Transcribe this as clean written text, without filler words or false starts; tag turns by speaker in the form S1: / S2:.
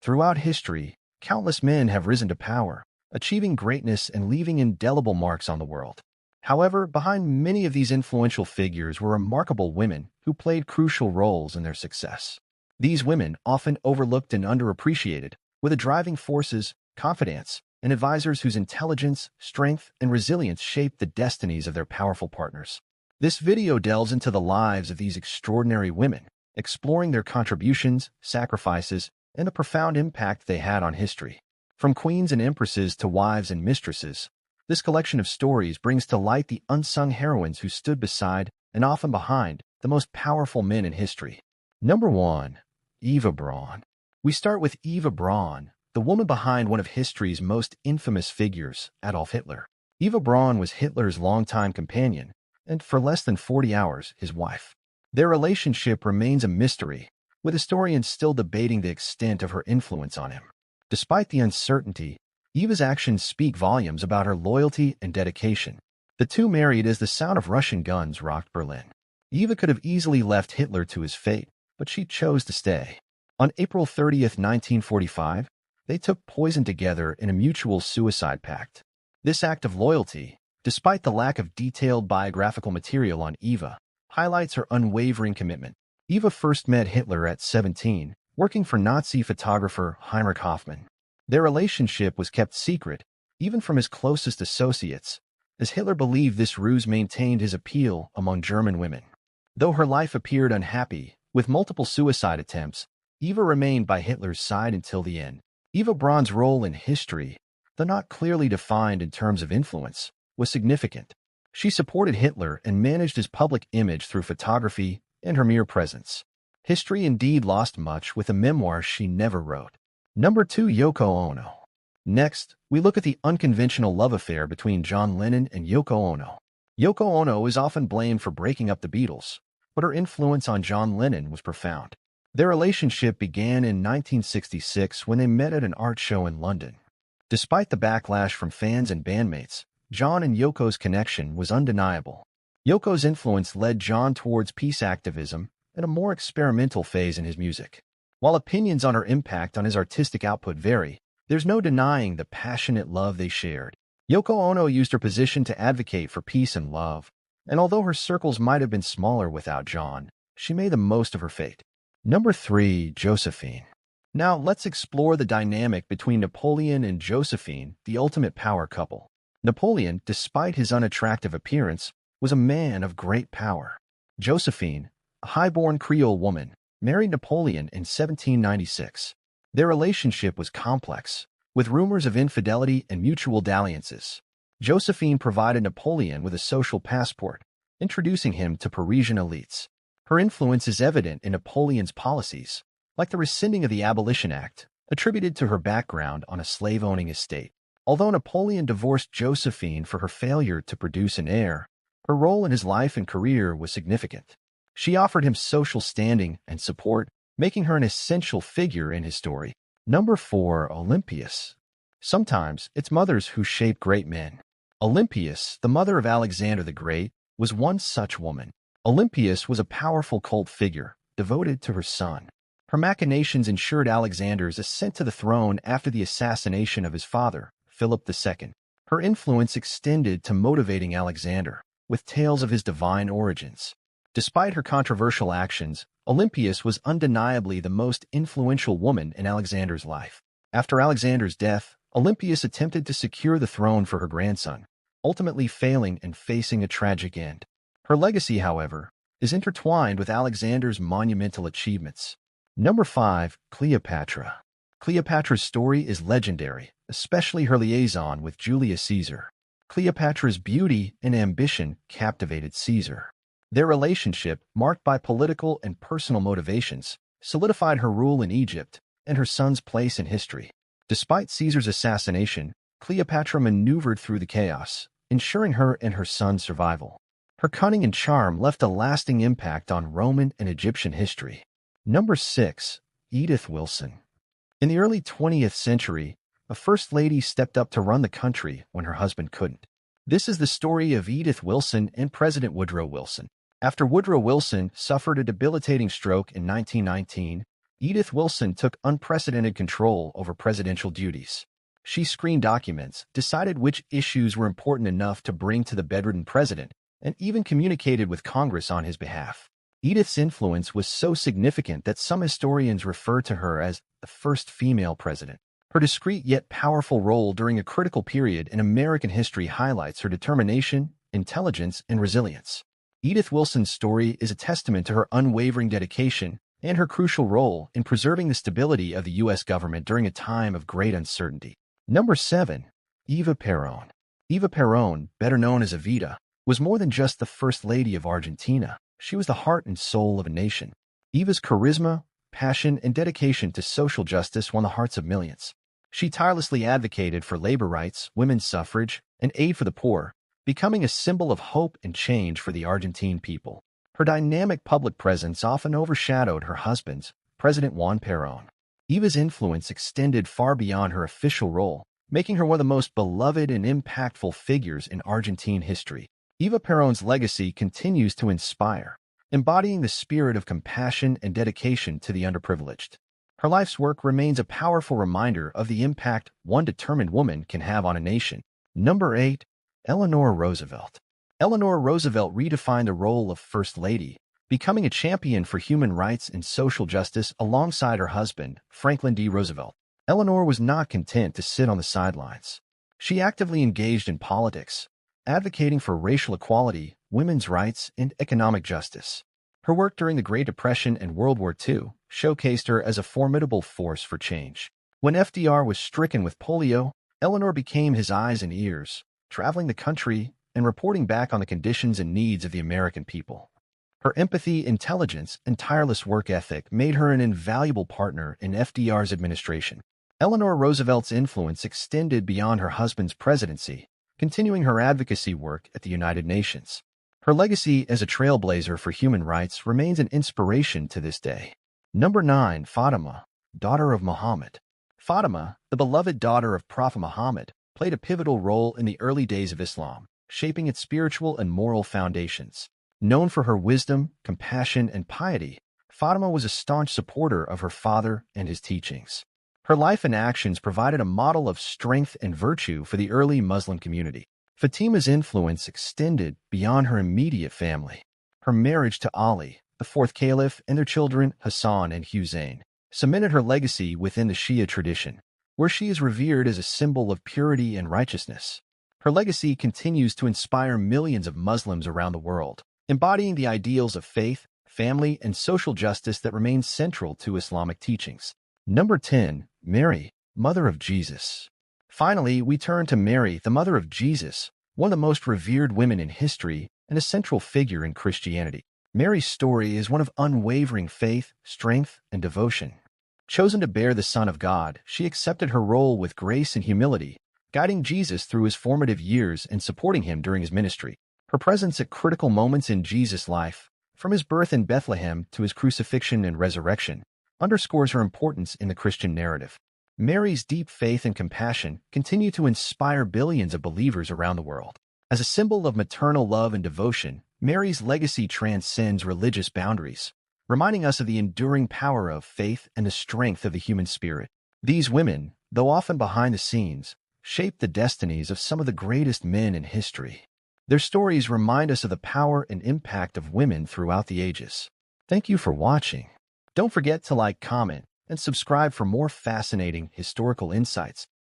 S1: Throughout history, countless men have risen to power, achieving greatness and leaving indelible marks on the world. However, behind many of these influential figures were remarkable women who played crucial roles in their success. These women, often overlooked and underappreciated, were the driving forces, confidantes, and advisors whose intelligence, strength, and resilience shaped the destinies of their powerful partners. This video delves into the lives of these extraordinary women, exploring their contributions, sacrifices, and the profound impact they had on history. From queens and empresses to wives and mistresses, this collection of stories brings to light the unsung heroines who stood beside, and often behind, the most powerful men in history. Number 1. Eva Braun. We start with Eva Braun, the woman behind one of history's most infamous figures, Adolf Hitler. Eva Braun was Hitler's longtime companion, and for less than 40 hours, his wife. Their relationship remains a mystery, with historians still debating the extent of her influence on him. Despite the uncertainty, Eva's actions speak volumes about her loyalty and dedication. The two married as the sound of Russian guns rocked Berlin. Eva could have easily left Hitler to his fate, but she chose to stay. On April 30th, 1945, they took poison together in a mutual suicide pact. This act of loyalty, despite the lack of detailed biographical material on Eva, highlights her unwavering commitment. Eva first met Hitler at 17, working for Nazi photographer Heinrich Hoffmann. Their relationship was kept secret, even from his closest associates, as Hitler believed this ruse maintained his appeal among German women. Though her life appeared unhappy, with multiple suicide attempts, Eva remained by Hitler's side until the end. Eva Braun's role in history, though not clearly defined in terms of influence, was significant. She supported Hitler and managed his public image through photography and her mere presence. History indeed lost much with a memoir she never wrote. Number 2. Yoko Ono. Next, we look at the unconventional love affair between John Lennon and Yoko Ono. Yoko Ono is often blamed for breaking up the Beatles, but her influence on John Lennon was profound. Their relationship began in 1966 when they met at an art show in London. Despite the backlash from fans and bandmates, John and Yoko's connection was undeniable. Yoko's influence led John towards peace activism and a more experimental phase in his music. While opinions on her impact on his artistic output vary, there's no denying the passionate love they shared. Yoko Ono used her position to advocate for peace and love, and although her circles might have been smaller without John, she made the most of her fate. Number 3. Josephine. Now let's explore the dynamic between Napoleon and Josephine, the ultimate power couple. Napoleon, despite his unattractive appearance, was a man of great power. Josephine, a high-born Creole woman, married Napoleon in 1796. Their relationship was complex, with rumors of infidelity and mutual dalliances. Josephine provided Napoleon with a social passport, introducing him to Parisian elites. Her influence is evident in Napoleon's policies, like the rescinding of the Abolition Act, attributed to her background on a slave-owning estate. Although Napoleon divorced Josephine for her failure to produce an heir, her role in his life and career was significant. She offered him social standing and support, making her an essential figure in his story. Number 4. Olympias. Sometimes it's mothers who shape great men. Olympias, the mother of Alexander the Great, was one such woman. Olympias was a powerful cult figure, devoted to her son. Her machinations ensured Alexander's ascent to the throne after the assassination of his father, Philip II. Her influence extended to motivating Alexander, with tales of his divine origins. Despite her controversial actions, Olympias was undeniably the most influential woman in Alexander's life. After Alexander's death, Olympias attempted to secure the throne for her grandson, ultimately failing and facing a tragic end. Her legacy, however, is intertwined with Alexander's monumental achievements. Number 5. Cleopatra. Cleopatra's story is legendary, especially her liaison with Julius Caesar. Cleopatra's beauty and ambition captivated Caesar. Their relationship, marked by political and personal motivations, solidified her rule in Egypt and her son's place in history. Despite Caesar's assassination, Cleopatra maneuvered through the chaos, ensuring her and her son's survival. Her cunning and charm left a lasting impact on Roman and Egyptian history. Number 6. Edith Wilson. In the early 20th century, a first lady stepped up to run the country when her husband couldn't. This is the story of Edith Wilson and President Woodrow Wilson. After Woodrow Wilson suffered a debilitating stroke in 1919, Edith Wilson took unprecedented control over presidential duties. She screened documents, decided which issues were important enough to bring to the bedridden president, and even communicated with Congress on his behalf. Edith's influence was so significant that some historians refer to her as the first female president. Her discreet yet powerful role during a critical period in American history highlights her determination, intelligence, and resilience. Edith Wilson's story is a testament to her unwavering dedication and her crucial role in preserving the stability of the U.S. government during a time of great uncertainty. Number 7. Eva Perón. Eva Perón, better known as Evita, was more than just the First Lady of Argentina. She was the heart and soul of a nation. Eva's charisma, passion, and dedication to social justice won the hearts of millions. She tirelessly advocated for labor rights, women's suffrage, and aid for the poor, becoming a symbol of hope and change for the Argentine people. Her dynamic public presence often overshadowed her husband's, President Juan Perón. Eva's influence extended far beyond her official role, making her one of the most beloved and impactful figures in Argentine history. Eva Perón's legacy continues to inspire, embodying the spirit of compassion and dedication to the underprivileged. Her life's work remains a powerful reminder of the impact one determined woman can have on a nation. Number 8. Eleanor Roosevelt. Eleanor Roosevelt redefined the role of First Lady, becoming a champion for human rights and social justice alongside her husband, Franklin D. Roosevelt. Eleanor was not content to sit on the sidelines. She actively engaged in politics, advocating for racial equality, women's rights, and economic justice. Her work during the Great Depression and World War II showcased her as a formidable force for change. When FDR was stricken with polio, Eleanor became his eyes and ears, traveling the country and reporting back on the conditions and needs of the American people. Her empathy, intelligence, and tireless work ethic made her an invaluable partner in FDR's administration. Eleanor Roosevelt's influence extended beyond her husband's presidency, continuing her advocacy work at the United Nations. Her legacy as a trailblazer for human rights remains an inspiration to this day. Number 9. Fatima, daughter of Muhammad. Fatima, the beloved daughter of Prophet Muhammad, played a pivotal role in the early days of Islam, shaping its spiritual and moral foundations. Known for her wisdom, compassion, and piety, Fatima was a staunch supporter of her father and his teachings. Her life and actions provided a model of strength and virtue for the early Muslim community. Fatima's influence extended beyond her immediate family. Her marriage to Ali, the fourth caliph, and their children Hassan and Hussein, cemented her legacy within the Shia tradition, where she is revered as a symbol of purity and righteousness. Her legacy continues to inspire millions of Muslims around the world, embodying the ideals of faith, family, and social justice that remain central to Islamic teachings. Number 10. Mary, Mother of Jesus. Finally, we turn to Mary, the Mother of Jesus, one of the most revered women in history and a central figure in Christianity. Mary's story is one of unwavering faith, strength, and devotion. Chosen to bear the Son of God, she accepted her role with grace and humility, guiding Jesus through his formative years and supporting him during his ministry. Her presence at critical moments in Jesus' life, from his birth in Bethlehem to his crucifixion and resurrection, underscores her importance in the Christian narrative. Mary's deep faith and compassion continue to inspire billions of believers around the world. As a symbol of maternal love and devotion, Mary's legacy transcends religious boundaries, reminding us of the enduring power of faith and the strength of the human spirit. These women, though often behind the scenes, shape the destinies of some of the greatest men in history. Their stories remind us of the power and impact of women throughout the ages. Thank you for watching. Don't forget to like, comment, and subscribe for more fascinating historical insights.